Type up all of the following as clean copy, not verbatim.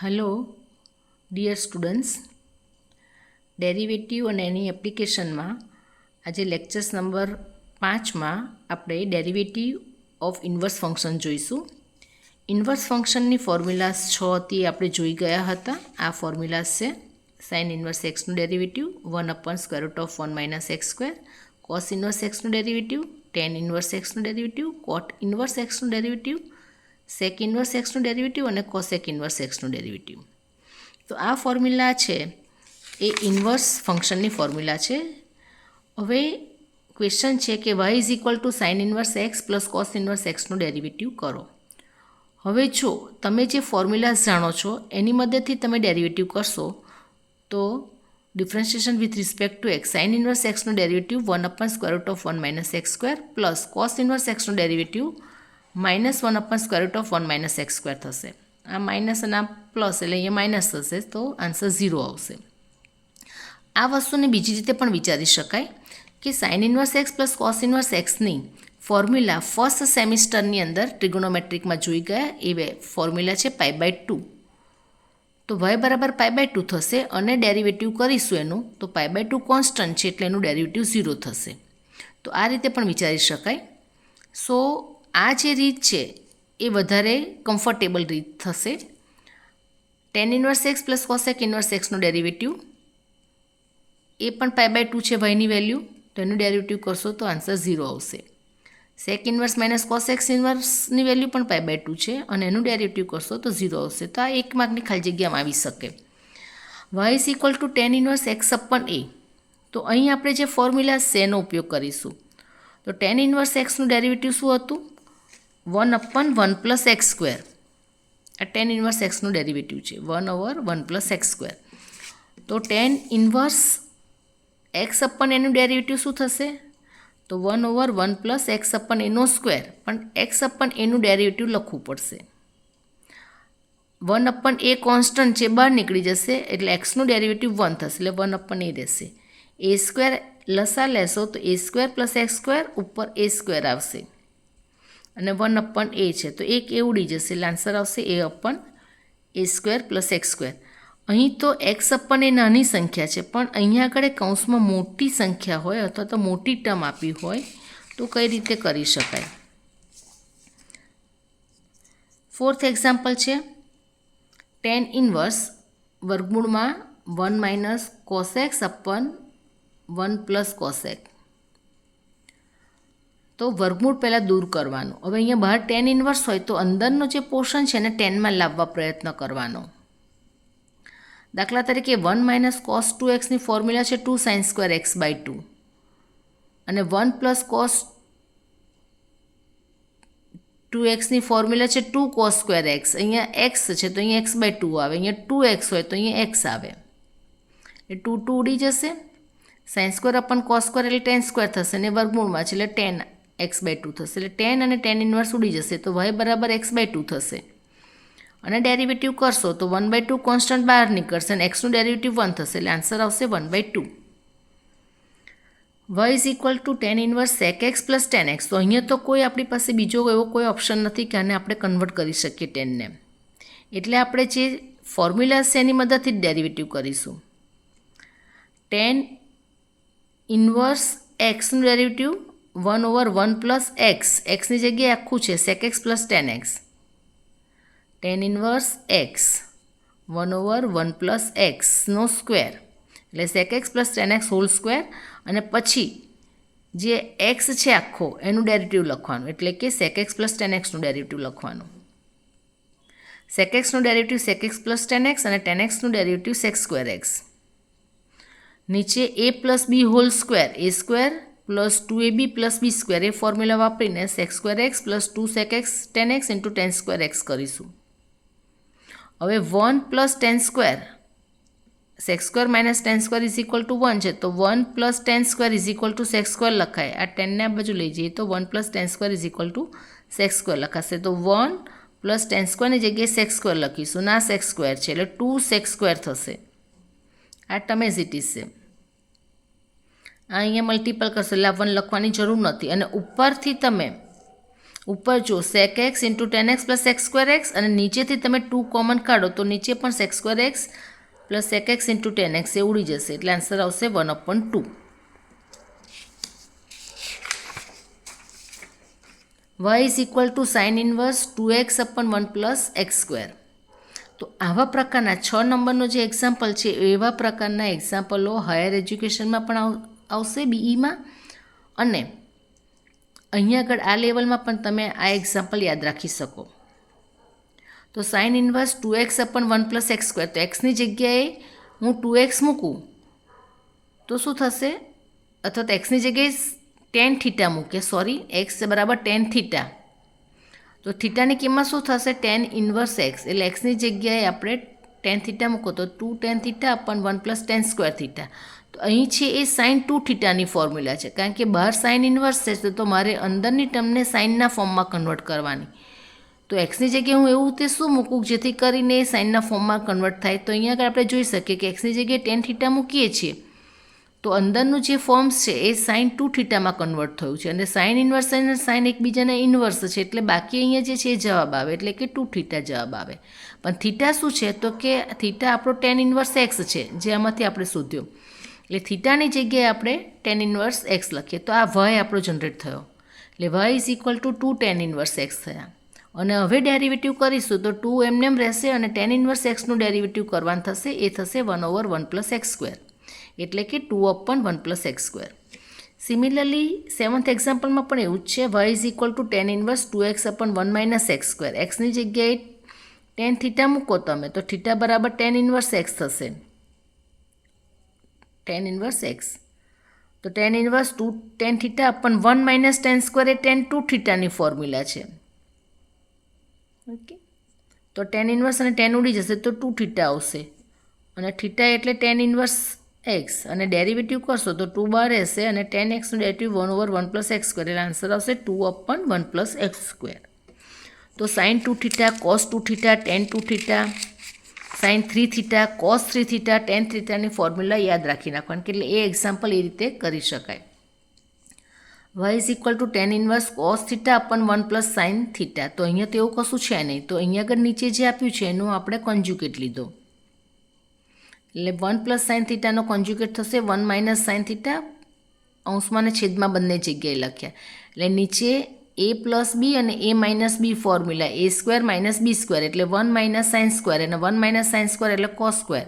Hello dear students, derivative અને એની એપ્લિકેશનમાં આજે લેક્ચર્સ નંબર 5માં આપણે ડેરિવેટિવ ઓફ ઇન્વર્સ ફંક્શન જોઈશું. ઇન્વર્સ ફંક્શનની ફોર્મ્યુલાસ 6 હતી આપણે જોઈ ગયા હતા. આ ફોર્મ્યુલાસ છે સાઇન ઇન્વર્સ એક્સનું ડેરિવેટિવ 1/√1 - x², કોસ ઇન્વર્સ એક્સનું ડેરિવેટિવ, ટેન ઇન્વર્સ એક્સનું ડેરિવેટિવ, કોટ ઇન્વર્સ એક્સનું ડેરિવેટિવ, સેક ઇન્વર્સ એક્સનું ડેરિવેટિવ અને કોસેક ઇન્વર્સ એક્સનું ડેરિવેટિવ. તો આ ફોર્મ્યુલા છે એ ઇન્વર્સ ફંક્શનની ફોર્મ્યુલા છે. હવે ક્વેશ્ચન છે કે y = sine inverse x plus cos inverse એક્સનું ડેરિવેટિવ કરો. હવે જો તમે જે ફોર્મ્યુલાસ જાણો છો એની મદદથી તમે ડેરિવેટિવ કરશો તો differentiation with respect to x, sine inverse એક્સનું derivative 1/√1 - x² plus cos inverse એક્સનું ડેરિવેટિવ -1/√1 - x² થશે. આ માઇનસ અને આ પ્લસ એટલે અહીંયા માઇનસ થશે તો આન્સર 0 આવશે. આ વસ્તુને બીજી રીતે પણ વિચારી શકાય કે sine inverse x plus cos inverse એક્સની ફોર્મ્યુલા ફર્સ્ટ સેમિસ્ટરની અંદર ટ્રિગોનોમેટ્રિકમાં જોઈ ગયા. એ ફોર્મ્યુલા છે π/2. તો y બરાબર π/2 થશે અને ડેરિવેટિવ કરીશું એનું તો π/2 કોન્સ્ટન્ટ છે એટલે એનું ડેરિવેટિવ 0 થશે. તો આ રીતે પણ વિચારી શકાય. સો આ જે રીત છે એ વધારે કમ્ફર્ટેબલ રીત થશે. Tan inverse x plus cosec inverse એક્સનું ડેરિવેટિવ એ પણ π/2 છે yની વેલ્યુ, તો એનું ડેરિવેટિવ કરશો તો આન્સર 0 આવશે. સેક ઇન્વર્સ માઇનસ કોસેક ઇન્વર્સની વેલ્યુ પણ π/2 છે અને એનું ડેરિવેટિવ કરશો તો 0 આવશે. તો આ 1 માર્કની ખાલી જગ્યામાં આવી શકે. y = tan inverse x/a. તો અહીં આપણે જે ફોર્મ્યુલા છે એનો ઉપયોગ કરીશું. તો tan ઇન્વર્સ એક્સનું ડેરિવેટિવ શું હતું? 1/1 + x². આ tan ઇન્વર્સ એક્સનું ડેરિવેટિવ છે 1/1 + x². તો tan ઇન્વર્સ x/a નું ડેરિવેટિવ શું થશે? તો 1/1 + x/a². પણ x/a નું ડેરિવેટિવ લખવું પડશે. 1/a કોન્સ્ટન્ટ છે, બહાર નીકળી જશે એટલે xનું ડેરિવેટિવ 1 થશે એટલે 1/a રહેશે. a² લસા લેશો તો a² + x² ઉપર a² આવશે અને 1/a છે તો એક એ ઉડી જશે એટલે આન્સર આવશે a/a² + x². અહીં તો x/a નાની સંખ્યા છે પણ અહીંયા આગળ કૌંસમાં મોટી સંખ્યા હોય અથવા તો મોટી ટર્મ આપી હોય તો કઈ રીતે કરી શકાય? ફોર્થ એક્ઝામ્પલ છે tan ઇન્વર્સ √1 - cos(x/1 + cosec). તો વર્ગમૂળ પહેલાં દૂર કરવાનું. હવે અહીંયા બહાર tan ઇન્વર્સ હોય તો અંદરનો જે પોર્શન છે એને 10માં લાવવા પ્રયત્ન કરવાનો. દાખલા તરીકે 1 - cos 2x ની ફોર્મ્યુલા છે 2 sin² x/2 અને 1 + cos 2x ની ફોર્મ્યુલા છે 2 cos² x. અહીંયા x છે તો અહીંયા x/2 આવે, અહીંયા 2x હોય તો અહીંયા x આવે. એ 2 2 ઉડી જશે. sin² / cos² એટલે tan² થશે અને વર્ગમૂળમાં છે એટલે 10 x/2 થશે એટલે 10 અને tan ઇન્વર્સ ઉડી જશે તો y બરાબર x/2 થશે. અને ડેરિવેટિવ કરશો તો 1/2 કોન્સ્ટન્ટ બહાર નીકળશે અને એક્સનું ડેરિવેટિવ 1 થશે એટલે આન્સર આવશે 1/2. y = tan inverse sec x + tan x. તો અહીંયા તો કોઈ આપણી પાસે બીજો એવો કોઈ ઓપ્શન નથી કે આને આપણે કન્વર્ટ કરી શકીએ ટેનને, એટલે આપણે જે ફોર્મ્યુલા છે એની મદદથી જ ડેરિવેટિવ કરીશું. tan ઇન્વર્સ એક્સનું ડેરિવેટિવ 1/1 + x. એક્સની જગ્યાએ આખું છે sec x + tan x. tan inverse x 1/1 + x² એટલે sec x + tan x હોલ² અને પછી જે x છે આખો એનું ડેરિવેટિવ લખવાનું એટલે કે sec x + tan x નું ડેરિવેટિવ લખવાનું. sec x નું derivative sec x + tan x અને tan x નું ડેરિવેટિવ sec² x. નીચે a + b હોલ² a² + 2ab + b² A formula વાપરીને sec² x + 2 sec x tan x × tan² x કરીશું. હવે 1 + tan², sec² - tan² = 1 છે તો 1 + tan² = sec² લખાય. આ 10 ને આ બાજુ લઈ જઈએ તો 1 + tan² = sec² લખાશે. તો 1 + tan² ની જગ્યાએ sec² લખીશું. ના sec² છે એટલે 2 sec² થશે. આ ટર્મ એઝ ઇટ ઇઝ છે. આ અહીંયા મલ્ટિપલ કરશો એટલે 1 લખવાની જરૂર નથી અને ઉપરથી તમે ઉપર જો sec x into tan x plus sec square x, અને નીચેથી તમે 2 કોમન કાઢો તો નીચે પણ sec square x plus sec x into tan x એ ઉડી જશે, એટલે આન્સર આવશે 1/2. y is equal to sine inverse 2x/1 plus x square. તો આવા પ્રકારના 6 નંબરનો જે એક્ઝામ્પલ છે એવા પ્રકારના એક્ઝામ્પલો હાયર એજ્યુકેશનમાં પણ આવશે બીઈમાં, અને અહીંયા આગળ આ લેવલમાં પણ તમે આ એક્ઝામ્પલ યાદ રાખી શકો. તો sign inverse 2x/1 plus x square, તો એક્સની જગ્યાએ હું 2x મૂકું તો શું થશે, અથવા તો એક્સની જગ્યાએ ટેન થીટા મૂકે, સોરી એક્સ બરાબર ટેન થીટા, તો થીટાની કિંમત શું થશે, ટેન ઇન્વર્સ એક્સ, એટલે એક્સની જગ્યાએ આપણે ટેન થીટા મૂકો તો 2 tan theta upon 1 plus tan square theta. તો અહીં છે એ સાઇન 2 થીટાની ફોર્મ્યુલા છે, કારણ કે બહાર સાઇન ઇન્વર્સ છે તો મારે અંદરની ટર્મને સાઇનના ફોર્મમાં કન્વર્ટ કરવાની. તો એક્સની જગ્યાએ હું એવું તે શું મૂકું જેથી કરીને સાઇનના ફોર્મમાં કન્વર્ટ થાય. તો અહીંયા આગળ આપણે જોઈ શકીએ કે એક્સની જગ્યાએ ટેન થીટા મૂકીએ છીએ તો અંદરનું જે ફોર્મ્સ છે એ સાઇન 2 થીટામાં કન્વર્ટ થયું છે, અને સાઇન ઇન્વર્સ અને સાઇન એકબીજાના ઇન્વર્સ છે, એટલે બાકી અહીંયા જે છે એ જવાબ આવે, એટલે કે 2 થીટા જવાબ આવે. પણ થીટા શું છે, તો કે થીટા આપણો ટેન ઇન્વર્સ એક્સ છે જે આમાંથી આપણે શોધ્યો, એટલે થીટાની જગ્યાએ આપણે ટેન ઇન્વર્સ એક્સ લખીએ તો આ વાય આપણો જનરેટ થયો, એટલે y is equal to 2 tan inverse x થયા. અને હવે ડેરિવેટિવ કરીશું તો 2 એમને એમ રહેશે, અને ટેન ઇન્વર્સ એક્સનું ડેરિવેટિવ કરવાનું થશે, એ થશે 1/1 પ્લસ એક્સ સ્ક્વેર, એટલે કે 2/1 plus x square. Similarly 7th એક્ઝામ્પલમાં પણ એવું જ છે, y is equal to tan inverse 2x/1 minus x square. એક્સની જગ્યાએ ટેન થીટા મૂકો તમે તો થીટા બરાબર ટેન ઇન્વર્સ એક્સ થશે, ટેન ઇન્વર્સ એક્સ, તો tan inverse 2 tan theta upon 1 minus tan square એ ટેન 2 થીટાની ફોર્મ્યુલા છે. ઓકે, તો ટેન ઇન્વર્સ અને ટેન ઉડી જશે તો 2 થીટા આવશે, અને થીટા એટલે ટેન ઇન્વર્સ એક્સ, અને ડેરિવેટિવ કરશો તો 2 બહાર રહેશે, અને ટેન એક્સનું ડેરિવેટિવ 1/1 પ્લસ એક્સ સ્ક્વેર, એટલે આન્સર આવશે 2/1 પ્લસ એક્સ સ્ક્વેર. તો sine 2 theta, cos 2 theta, tan 2 theta, sine 3 theta, cos 3 theta, tan થીટાની ફોર્મ્યુલા યાદ રાખી નાખવાની, એટલે એ એક્ઝામ્પલ એ રીતે કરી શકાય. y is equal to tan inverse cos theta upon 1 plus sine theta. તો અહીંયા તો એવું કશું છે નહીં, તો અહીંયા આગળ નીચે જે આપ્યું છે એનું આપણે કોન્જ્યુગેટ લીધો, એટલે 1 પ્લસ સાઇન થીટાનો કોન્જ્યુગેટ થશે 1 માઇનસ સાઇન થીટા, અંશમાં અને છેદમાં બંને જગ્યાએ લખ્યા, એટલે નીચે a પ્લસ બી અને a minus B formula, a square minus B square, એટલે 1 માઇનસ સાઇન સ્ક્વેર, અને 1 માઇનસ સાઇન સ્ક્વેર એટલે કોસ સ્ક્વેર.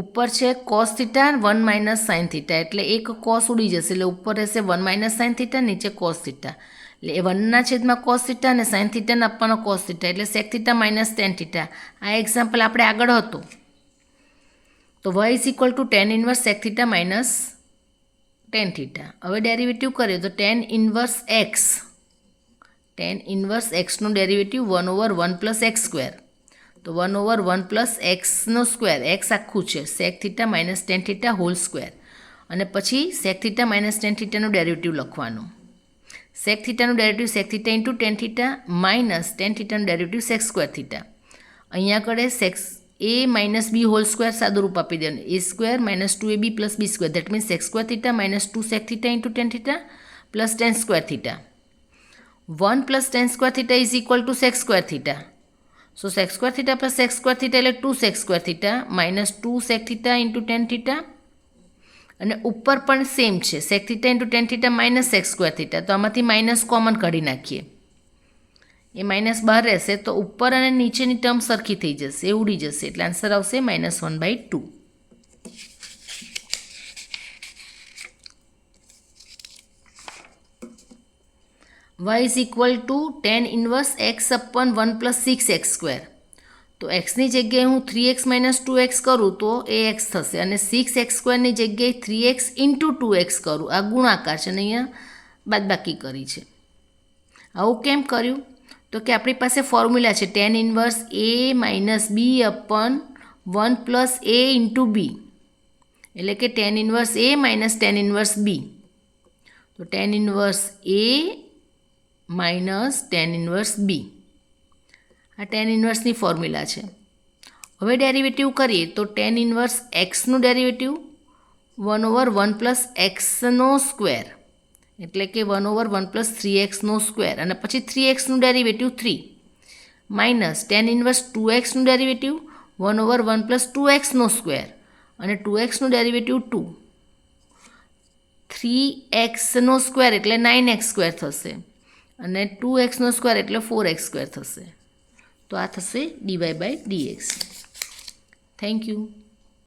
ઉપર છે cos theta 1 minus sine theta, એટલે એક કોસ ઉડી જશે, એટલે ઉપર રહેશે 1 માઇનસ સાઇન થીટા, નીચે કોસ થીટા, એટલે એ 1ના છેદમાં કોસ થીટા અને સાઇન થીટાને આપવાનો કોસ થીટા, એટલે sec theta minus tan theta. આ એક્ઝામ્પલ આપણે આગળ હતું. તો y is equal to tan inverse sec theta minus tan theta. હવે ડેરિવેટિવ કરીએ તો tan inverse x, tan inverse એક્સનું ડેરિવેટિવ 1/1 પ્લસ એક્સ સ્ક્વેર, તો 1/1 પ્લસ એક્સનો સ્ક્વેર, એક્સ આખું છે, sec theta minus tan theta whole square, અને પછી સેક થીટા માઇનસ ટેન થીટાનું ડેરિવેટિવ લખવાનું. સેક થીટાનું derivative sec theta into tan theta minus tan થીટાનું ડેરિવેટિવ સેક સ્ક્વેર થીટા. અહીંયા આગળ sex a minus B whole square સાદું રૂપ આપી દેવાનું, a square minus 2ab plus B square, that means sec square theta minus 2 sec theta into tan theta plus tan square theta. 1 plus tan square theta is equal to sec square theta. So sec square theta plus sec square theta એટલે 2 sec square theta minus 2 sec theta into tan theta, અને ઉપર પણ same છે, sec theta into tan theta minus sec square theta, તો આમાંથી minus common કાઢી નાખીએ, એ minus બહાર રહેશે તો ઉપર અને નીચેની ટર્મ સરખી થઈ જશે, એ ઉડી જશે, એટલે આન્સર આવશે -1/2. y is equal to tan inverse x અપન 1 plus 6x square. તો એક્સની જગ્યાએ હું 3x માઇનસ 2x કરું તો એ એક્સ થશે, અને 6x સ્ક્વેરની જગ્યાએ 3x ઇન્ટુ 2x કરું, આ ગુણાકાર છે, અને અહીંયા બાદબાકી કરી છે. આવું કેમ કર્યું, તો કે આપણી પાસે ફોર્મ્યુલા છે tan inverse a minus B upon 1 plus a into B, એટલે કે tan inverse a minus tan inverse B. તો tan inverse a minus tan inverse B, આ ટેન ઇન્વર્સની ફોર્મ્યુલા છે. હવે ડેરિવેટિવ કરીએ તો ટેન ઇન્વર્સ એક્સનું ડેરિવેટિવ 1/1 પ્લસ એક્સનો સ્ક્વેર, એટલે કે 1/1 + 3x² અને પછી 3xનું ડેરિવેટિવ 3 માઇનસ tan ઇન્વર્સ 2xનું ડેરિવેટિવ 1/1 + 2x² અને 2xનું ડેરિવેટિવ 2 3x² એટલે 9x² થશે અને 2x² એટલે 4x² થશે. તો આ થશે dy/dx. Thank you.